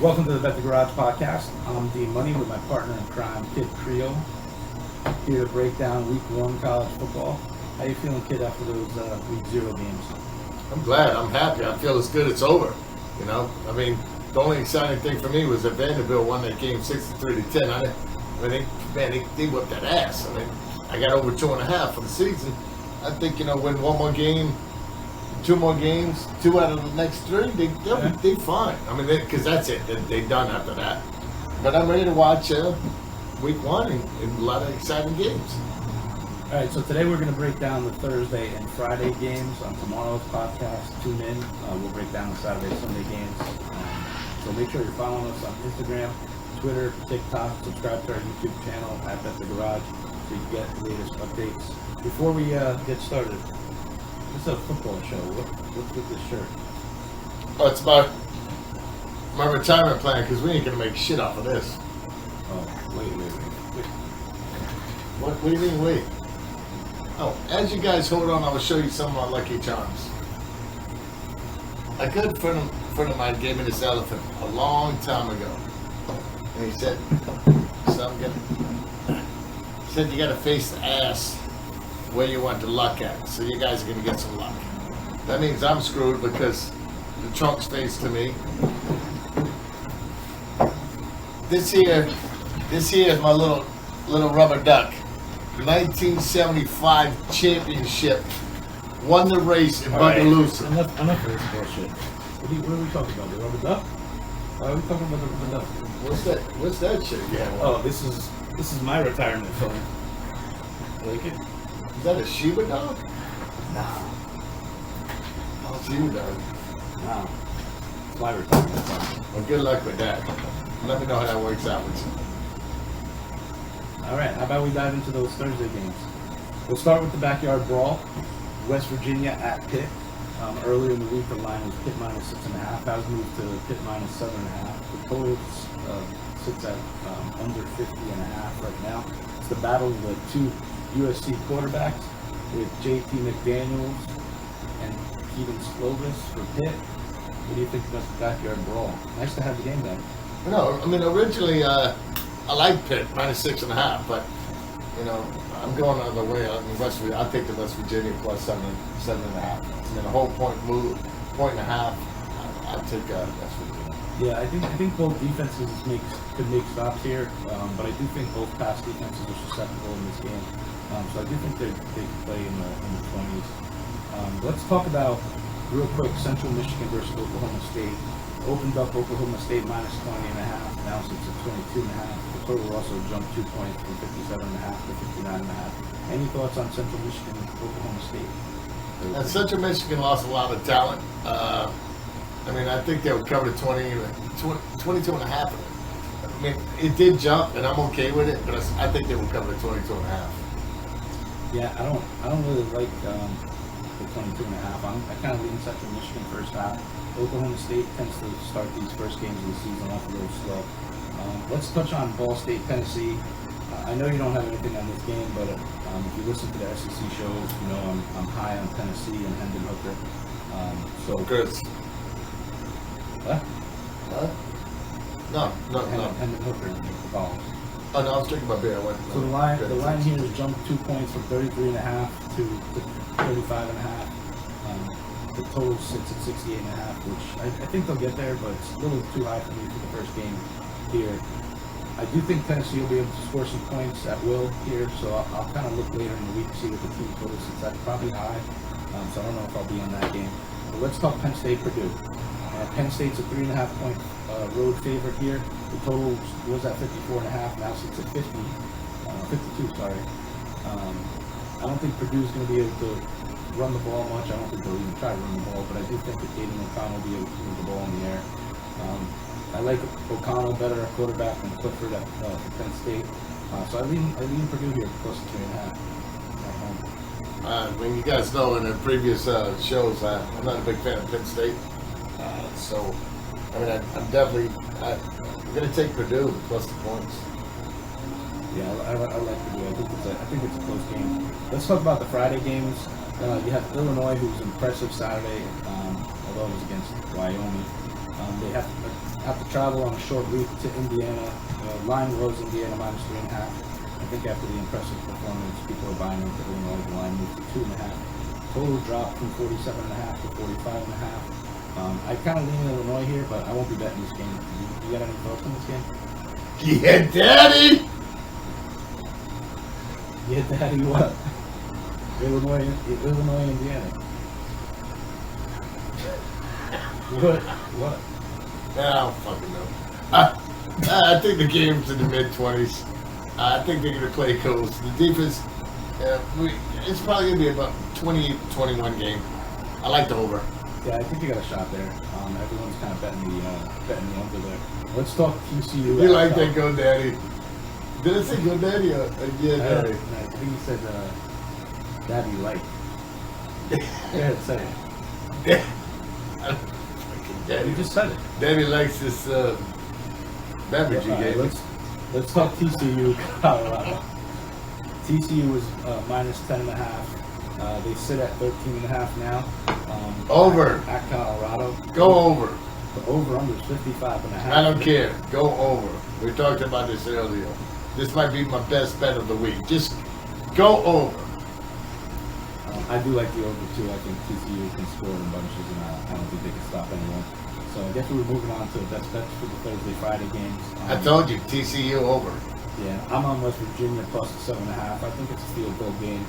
Welcome to the Bet the Garage podcast. I'm D-Money with my partner in crime, Kid Creole, here to break down Week 1 college football. How you feeling, Kid, after those Week 0 games? I'm glad. I'm happy. I feel as good it's over. You know, I mean, the only exciting thing for me was that Vanderbilt won that game 63-10. They whipped that ass. I mean, I got over 2.5 for the season. I think, win one more game, 2 more games, 2 out of the next 3, they'll be fine. I mean, because that's it. They're done after that. But I'm ready to watch Week 1 and a lot of exciting games. All right, so today we're going to break down the Thursday and Friday games. On tomorrow's podcast, tune in. We'll break down the Saturday, Sunday games. So make sure you're following us on Instagram, Twitter, TikTok. Subscribe to our YouTube channel at Bet the Garage so you can get the latest updates. Before we get started, this is a football show. What's with this shirt? Oh, it's about my retirement plan because we ain't going to make shit off of this. Oh, wait. What do you mean, wait? Oh, as you guys hold on, I will show you some of my Lucky Charms. A good friend of mine gave me this elephant a long time ago. And he said, he said you got to face the ass where you want the luck at. So you guys are going to get some luck. That means I'm screwed because the trunk's faced to me. This here is my little rubber duck. 1975 championship. Won the race in Buckaloosa. Enough of this bullshit. What are we talking about? The rubber duck? Why are we talking about the rubber duck? What's that shit? Yeah. Oh, this is my retirement film. Like it? Is that a Shiba dog? Nah. Oh, Shiba dog. Nah. It's my retirement film. Well, good luck with that. Let me know how that works out with you. All right, how about we dive into those Thursday games? We'll start with the backyard brawl. West Virginia at Pitt. Earlier in the week, the line was Pitt minus 6.5. That was moved to Pitt minus 7.5. The total sits at under 50.5 right now. It's the battle of the 2 USC quarterbacks with JT McDaniels and Keaton Slovis for Pitt. What do you think about the backyard brawl? Nice to have the game back. No, I mean, originally, I like Pitt minus 6.5, but, I'm going the other way. I mean, I'll take the West Virginia plus 7.5. I mean, a whole point and a half. I'll take West Virginia. Yeah, I think both defenses could make stops here, but I do think both pass defenses are susceptible in this game. So I do think they could play in the 20s. Let's talk about, real quick, Central Michigan versus Oklahoma State. Opened up Oklahoma State minus 20.5. Now it's at 22.5. The total also jumped 2 points from 57.5 to 59.5. Any thoughts on Central Michigan and Oklahoma State? And Central Michigan lost a lot of talent. I mean, I think they would cover 22.5. I mean, it did jump, and I'm okay with it, but I think they would cover 22.5. Yeah, I don't really like the 22.5. I kind of lean Central Michigan first half. Oklahoma State tends to start these first games of the season off a little slow. Let's touch on Ball State, Tennessee. I know you don't have anything on this game, but if you listen to the SEC shows, I'm high on Tennessee and Hendon Hooker. Chris. What? No. Hendon Hooker in the balls. Oh, no, I was drinking my beer. So the line here has jumped 2 points from 33.5 to 35.5. The total sits at 68.5, which I think they'll get there, but it's a little too high for me for the first game here. I do think Tennessee will be able to score some points at will here, so I'll kind of look later in the week to see what the team total sits at. Probably high, so I don't know if I'll be on that game. But let's talk Penn State, Purdue. Penn State's a 3.5-point road favorite here. The total was at 54.5, now sits at 52, sorry. I don't think Purdue's going to be able to run the ball much. I don't think they'll even try to run the ball, but I do think that Caden O'Connell will be able to move the ball in the air. I like O'Connell better at quarterback than Clifford at Penn State. So I lean Purdue here plus 3.5. I mean, you guys know in the previous shows, I'm not a big fan of Penn State. So, I mean, I'm going to take Purdue plus the points. Yeah, I like Purdue. I think it's a close game. Let's talk about the Friday games. You have Illinois, who was impressive Saturday, although it was against Wyoming. They have have to travel on a short week to Indiana. Line rose Indiana minus 3.5. I think after the impressive performance, people are buying into Illinois. The line moved to 2.5. Total dropped from 47.5 to 45.5. I kind of lean Illinois here, but I won't be betting this game. You got any thoughts on this game? Yeah, Daddy. Yeah, Daddy, what? Illinois, Indiana. What? I don't fucking know. I think the game's in the mid-20s. I think they're going to play close. The defense, it's probably going to be about 20-21 game. I like the over. Yeah, I think you got a shot there. Everyone's kind of betting the under there. Let's talk TCU. You like that Go Daddy? Did I say Go Daddy or Yeah Daddy? I think he said Daddy like. Go ahead, say it. Daddy. You just said it. Daddy likes this beverage you gave me. Let's talk TCU, Colorado. TCU was minus 10.5. They sit at 13.5 now. Over. At Colorado. Go over. The over-under is 55.5. I don't care. Go over. We talked about this earlier. This might be my best bet of the week. Just go over. I do like the over too. I think TCU can score in bunches, and I don't think they can stop anyone. So I guess we're moving on to best bets for the Thursday, Friday games. I told you, TCU over. Yeah, I'm on West Virginia plus the 7.5. I think it's a field goal game.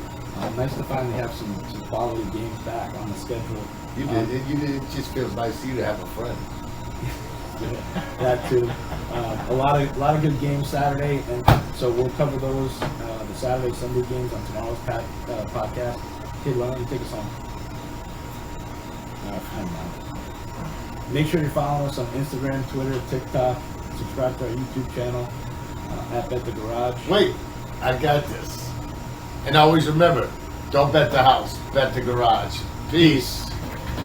Nice to finally have some quality games back on the schedule. You did. It just feels nice to you to have a friend. That too. A lot of good games Saturday, and so we'll cover those the Saturday, Sunday games on tomorrow's podcast. Kid, why don't you take us home? Make sure you're following us on Instagram, Twitter, TikTok. Subscribe to our YouTube channel at Bet the Garage. Wait, I got this. And always remember, don't bet the house, bet the garage. Peace.